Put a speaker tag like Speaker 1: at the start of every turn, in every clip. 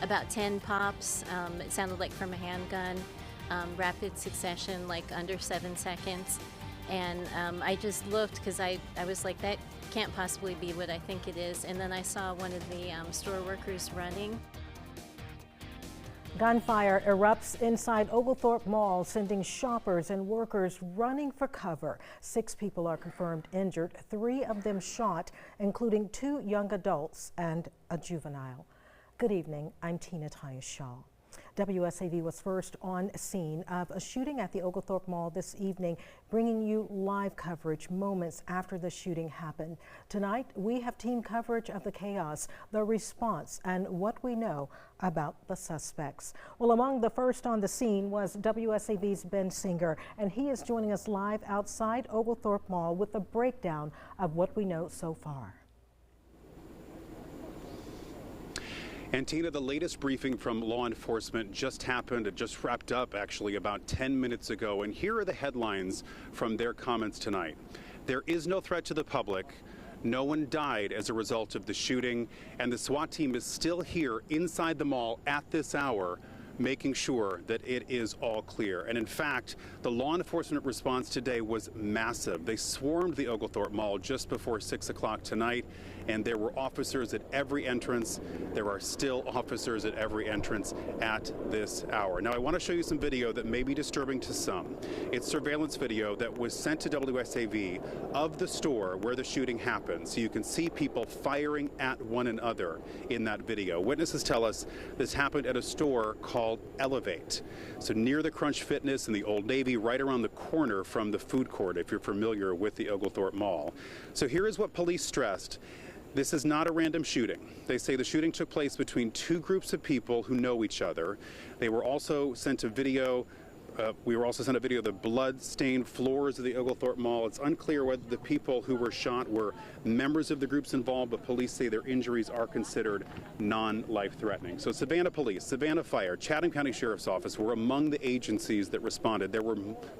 Speaker 1: about 10 pops. It sounded like from a handgun, rapid succession, like under 7 seconds. And I just looked because I was like, that can't possibly be what I think it is. And then I saw one of the store workers running.
Speaker 2: Gunfire erupts inside Oglethorpe Mall, sending shoppers and workers running for cover. 6 people are confirmed injured, 3 of them shot, including 2 young adults and a juvenile. Good evening, I'm Tina Tyus-Shaw. WSAV was first on scene of a shooting at the Oglethorpe Mall this evening, bringing you live coverage moments after the shooting happened. Tonight, we have team coverage of the chaos, the response, and what we know about the suspects. Well, among the first on the scene was WSAV's Ben Singer, and he is joining us live outside Oglethorpe Mall with a breakdown of what we know so far.
Speaker 3: And Tina, the latest briefing from law enforcement just happened. It just wrapped up actually about 10 minutes ago. And here are the headlines from their comments tonight. There is no threat to the public. No one died as a result of the shooting. And the SWAT team is still here inside the mall at this hour, making sure that it is all clear. And in fact, the law enforcement response today was massive. They swarmed the Oglethorpe Mall just before 6 o'clock tonight, and there were officers at every entrance. There are still officers at every entrance at this hour. Now, I want to show you some video that may be disturbing to some. It's surveillance video that was sent to WSAV of the store where the shooting happened, so you can see people firing at one another in that video. Witnesses tell us this happened at a store called Elevate, so near the Crunch Fitness and the Old Navy, right around the corner from the food court, if you're familiar with the Oglethorpe Mall. So here is what police stressed. This is not a random shooting. They say the shooting took place between 2 groups of people who know each other. They were also sent a video. We were also sent a video of the blood-stained floors of the Oglethorpe Mall. It's unclear whether the people who were shot were members of the groups involved, but police say their injuries are considered non-life-threatening. So Savannah Police, Savannah Fire, Chatham County Sheriff's Office were among the agencies that responded. There were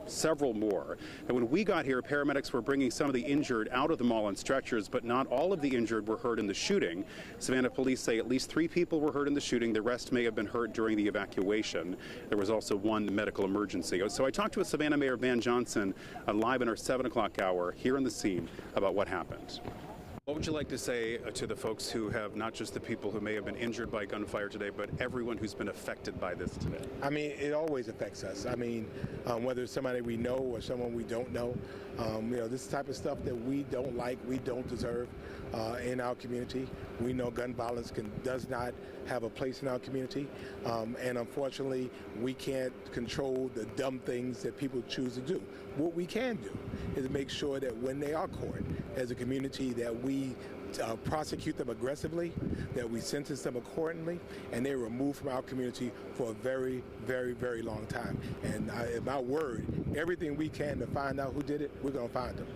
Speaker 3: several more. And when we got here, paramedics were bringing some of the injured out of the mall on stretchers, but not all of the injured were hurt in the shooting. Savannah Police say at least 3 people were hurt in the shooting. The rest may have been hurt during the evacuation. There was also 1 medical emergency. So I talked to Savannah Mayor Van Johnson live in our 7 o'clock hour here on the scene about what happened. What would you like to say to the folks who have, not just the people who may have been injured by gunfire today, but everyone who's been affected by this today?
Speaker 4: I mean, it always affects us. I mean, whether it's somebody we know or someone we don't know, this type of stuff that we don't like, we don't deserve in our community. We know gun violence does not have a place in our community, and unfortunately, we can't control the dumb things that people choose to do. What we can do is make sure that when they are caught, as a community, that we prosecute them aggressively, that we sentence them accordingly, and they're removed from our community for a very, very, very long time. And in my word, everything we can to find out who did it, we're going to find them.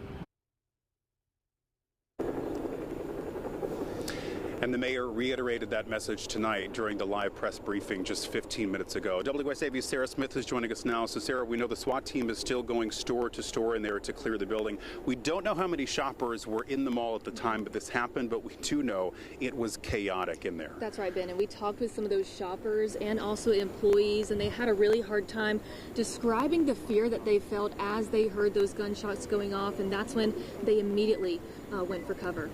Speaker 3: And the mayor reiterated that message tonight during the live press briefing just 15 minutes ago. WSAV's Sarah Smith is joining us now. So, Sarah, we know the SWAT team is still going store to store in there to clear the building. We don't know how many shoppers were in the mall at the time that this happened, but we do know it was chaotic in there.
Speaker 5: That's right, Ben. And we talked with some of those shoppers and also employees, and they had a really hard time describing the fear that they felt as they heard those gunshots going off, and that's when they immediately went for cover.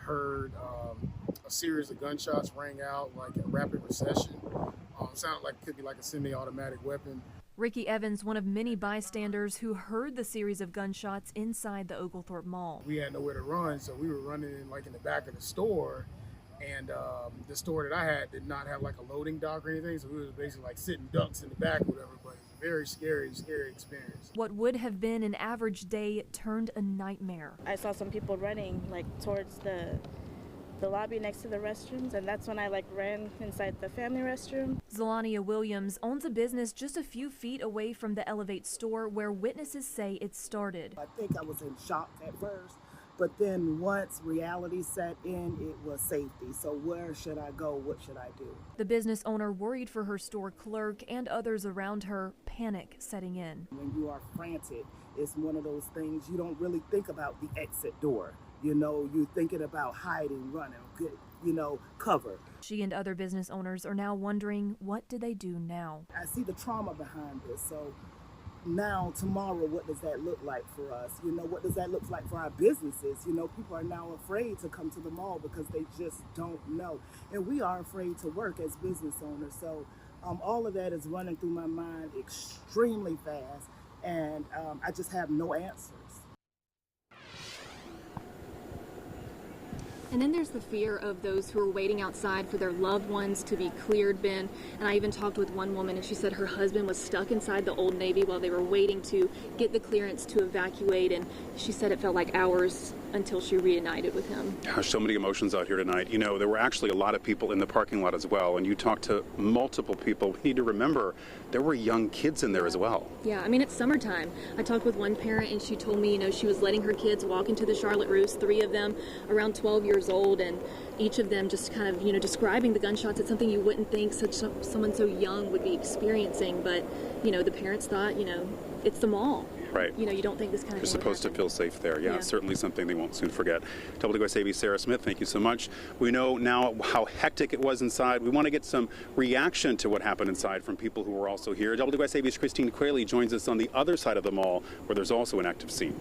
Speaker 6: Heard a series of gunshots rang out like in rapid succession. Sounded like it could be like a semi-automatic weapon.
Speaker 7: Ricky Evans, one of many bystanders who heard the series of gunshots inside the Oglethorpe Mall.
Speaker 6: We had nowhere to run, so we were running in the back of the store, and the store that I had did not have like a loading dock or anything, so we were basically like sitting ducks in the back or whatever, but it was a very scary experience.
Speaker 7: What would have been an average day turned a nightmare.
Speaker 8: I saw some people running like towards the lobby next to the restrooms, and that's when I ran inside the family restroom.
Speaker 7: Zelania Williams owns a business just a few feet away from the Elevate store where witnesses say it started.
Speaker 9: I think I was in shock at first, but then once reality set in, it was safety. So where should I go? What should I do?
Speaker 7: The business owner worried for her store clerk and others around her, panic setting in.
Speaker 9: When you are frantic, it's one of those things you don't really think about the exit door. You know, you're thinking about hiding, running, cover.
Speaker 7: She and other business owners are now wondering, what do they do now?
Speaker 9: I see the trauma behind this. So now, tomorrow, what does that look like for us? What does that look like for our businesses? People are now afraid to come to the mall because they just don't know. And we are afraid to work as business owners. So all of that is running through my mind extremely fast. And I just have no answers.
Speaker 5: And then there's the fear of those who are waiting outside for their loved ones to be cleared, Ben. And I even talked with one woman, and she said her husband was stuck inside the Old Navy while they were waiting to get the clearance to evacuate. And she said it felt like hours until she reunited with him.
Speaker 3: Gosh, so many emotions out here tonight. There were actually a lot of people in the parking lot as well, and you talked to multiple people. We need to remember there were young kids in there as well.
Speaker 5: Yeah, I mean, it's summertime. I talked with one parent, and she told me, she was letting her kids walk into the Charlotte Roost, 3 of them around 12 years old, and each of them just kind of, describing the gunshots. It's something you wouldn't think someone so young would be experiencing, but, the parents thought, it's the mall.
Speaker 3: Right.
Speaker 5: You don't think this kind of
Speaker 3: You're supposed to feel safe there. Yeah, it's certainly something they won't soon forget. WSAB's Sarah Smith, thank you so much. We know now how hectic it was inside. We want to get some reaction to what happened inside from people who were also here. WSAB's Christine Quayle joins us on the other side of the mall where there's also an active scene.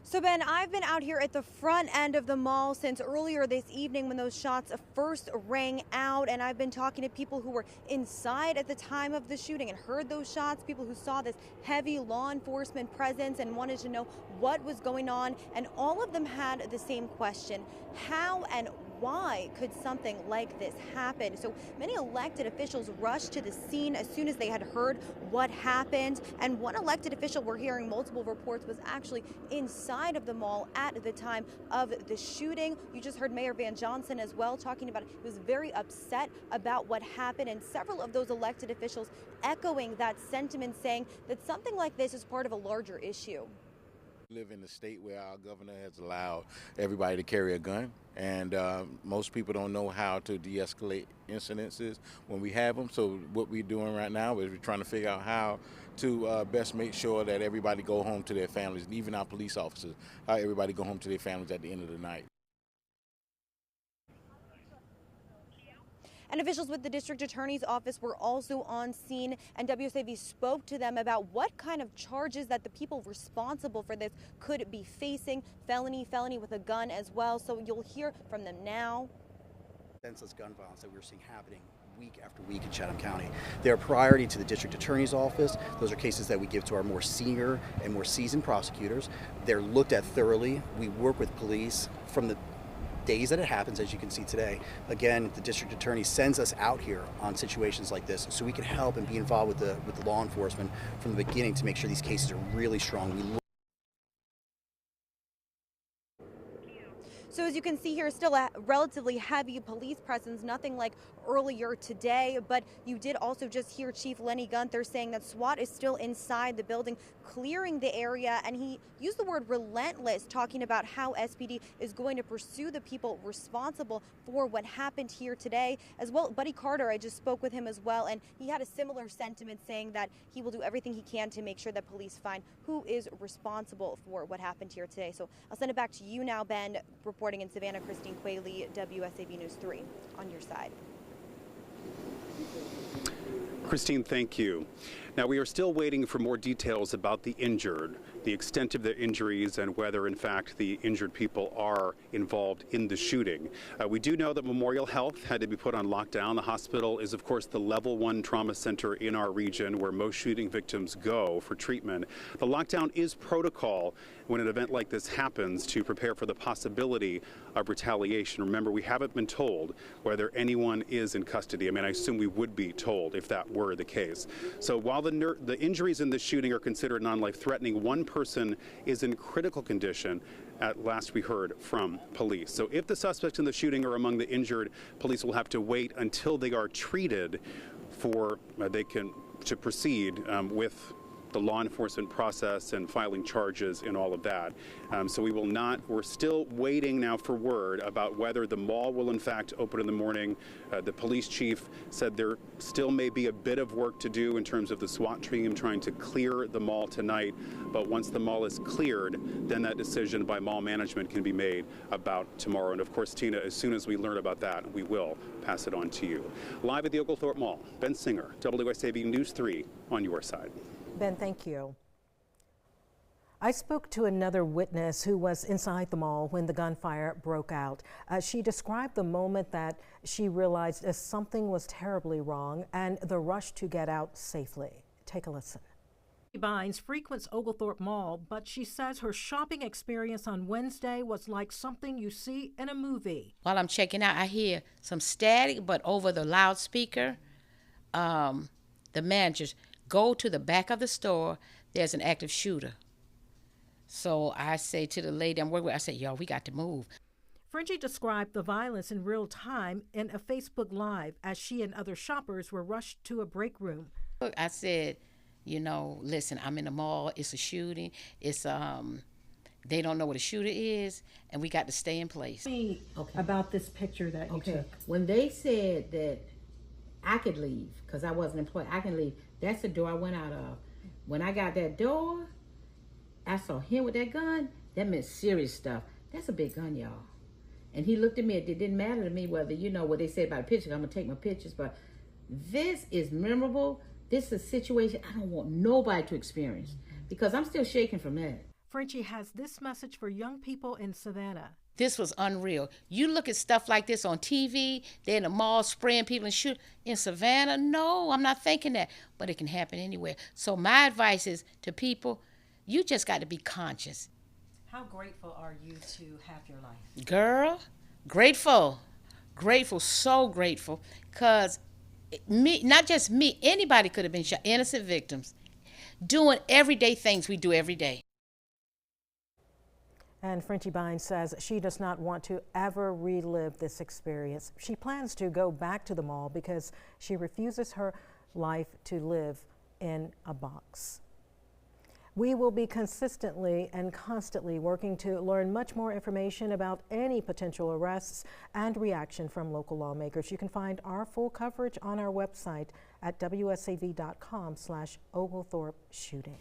Speaker 10: So, Ben, I've been out here at the front end of the mall since earlier this evening when those shots first rang out, and I've been talking to people who were inside at the time of the shooting and heard those shots, people who saw this heavy law enforcement presence and wanted to know what was going on, and all of them had the same question: how and why could something like this happen? So many elected officials rushed to the scene as soon as they had heard what happened. And one elected official, we're hearing multiple reports, was actually inside of the mall at the time of the shooting. You just heard Mayor Van Johnson as well talking about it. He was very upset about what happened, and several of those elected officials echoing that sentiment, saying that something like this is part of a larger issue.
Speaker 11: We live in a state where our governor has allowed everybody to carry a gun, and most people don't know how to de-escalate incidences when we have them. So what we're doing right now is we're trying to figure out how to best make sure that everybody go home to their families, and even our police officers, how everybody go home to their families at the end of the night.
Speaker 10: And officials with the district attorney's office were also on scene, and WSAV spoke to them about what kind of charges that the people responsible for this could be facing. Felony with a gun as well. So you'll hear from them now.
Speaker 12: Senseless gun violence that we're seeing happening week after week in Chatham County. They're a priority to the district attorney's office. Those are cases that we give to our more senior and more seasoned prosecutors. They're looked at thoroughly. We work with police from the days that it happens, as you can see today. Again, the district attorney sends us out here on situations like this so we can help and be involved with the law enforcement from the beginning to make sure these cases are really strong.
Speaker 10: So as you can see here, still a relatively heavy police presence, nothing like earlier today, but you did also just hear Chief Lenny Gunther saying that SWAT is still inside the building clearing the area, and he used the word relentless, talking about how SPD is going to pursue the people responsible for what happened here today. As well, Buddy Carter, I just spoke with him as well, and he had a similar sentiment, saying that he will do everything he can to make sure that police find who is responsible for what happened here today. So I'll send it back to you now, Ben. Reporting in Savannah, Christine Quayle, WSAB News 3, on your side.
Speaker 3: Christine, thank you. Now, we are still waiting for more details about the injured, the extent of their injuries, and whether, in fact, the injured people are involved in the shooting. We do know that Memorial Health had to be put on lockdown. The hospital is, of course, the level 1 trauma center in our region where most shooting victims go for treatment. The lockdown is protocol when an event like this happens to prepare for the possibility of retaliation. Remember, we haven't been told whether anyone is in custody. I mean, I assume we would be told if that were the case. So while the injuries in this shooting are considered non-life-threatening, one person is in critical condition, at last we heard from police. So if the suspects in the shooting are among the injured, police will have to wait until they are treated for to proceed with the law enforcement process and filing charges and all of that. So we're still waiting now for word about whether the mall will in fact open in the morning. The police chief said there still may be a bit of work to do in terms of the SWAT team trying to clear the mall tonight. But once the mall is cleared, then that decision by mall management can be made about tomorrow. And of course, Tina, as soon as we learn about that, we will pass it on to you. Live at the Oglethorpe Mall, Ben Singer, WSAV News 3 on your side.
Speaker 2: Ben, thank you. I spoke to another witness who was inside the mall when the gunfire broke out. She described the moment that she realized something was terribly wrong and the rush to get out safely. Take a listen. Bynes frequents Oglethorpe Mall, but she says her shopping experience on Wednesday was like something you see in a movie.
Speaker 13: While I'm checking out, I hear some static, but over the loudspeaker, the managers go to the back of the store. There's an active shooter. So I say to the lady I'm working with, I said, y'all, we got to move.
Speaker 2: Frenchie described the violence in real time in a Facebook Live as she and other shoppers were rushed to a break room.
Speaker 13: I said, you know, listen, I'm in the mall. It's a shooting. It's they don't know what a shooter is, and we got to stay in place.
Speaker 2: Okay. About this picture that you took.
Speaker 13: When they said that I could leave because I wasn't employed, I can leave. That's the door I went out of. When I got that door, I saw him with that gun. That meant serious stuff. That's a big gun, y'all. And he looked at me. It didn't matter to me whether, you know, what they said about a picture. I'm going to take my pictures. But this is memorable. This is a situation I don't want nobody to experience because I'm still shaking from that.
Speaker 2: Frenchie has this message for young people in Savannah.
Speaker 13: This was unreal. You look at stuff like this on TV, they're in the mall spraying people and shooting. In Savannah, no, I'm not thinking that. But it can happen anywhere. So my advice is to people, you just got to be conscious.
Speaker 2: How grateful are you to have your life?
Speaker 13: Girl, grateful. Grateful, so grateful. Because me, not just me, anybody could have been shot, innocent victims, doing everyday things we do every day.
Speaker 2: And Frenchie Bynes says she does not want to ever relive this experience. She plans to go back to the mall because she refuses her life to live in a box. We will be consistently and constantly working to learn much more information about any potential arrests and reaction from local lawmakers. You can find our full coverage on our website at wsav.com/Oglethorpe shooting.